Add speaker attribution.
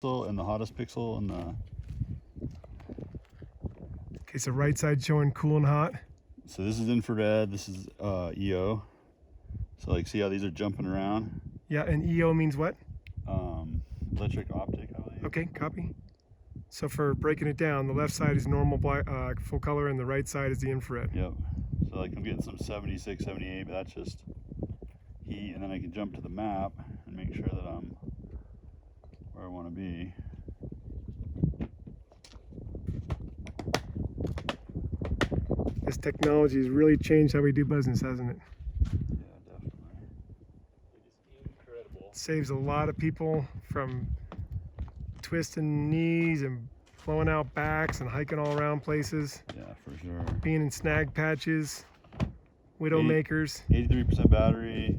Speaker 1: and the hottest pixel and the...
Speaker 2: Okay, so right side showing cool and hot.
Speaker 1: So this is infrared, this is EO. So like see how these are jumping around?
Speaker 2: Yeah, and EO means what?
Speaker 1: Electric optic, I believe.
Speaker 2: Okay, copy. So for breaking it down, the left side is normal black, full color, and the right side is the infrared.
Speaker 1: Yep. So like I'm getting some 76, 78, but that's just heat, and then I can jump to the map and make sure that I'm where I want to be.
Speaker 2: This technology has really changed how we do business, hasn't it?
Speaker 1: Yeah, definitely.
Speaker 3: It is incredible.
Speaker 2: Saves a lot of people from twisting knees and blowing out backs and hiking all around places,
Speaker 1: Yeah, for sure.
Speaker 2: being in snag patches, widow makers.
Speaker 1: 83% battery.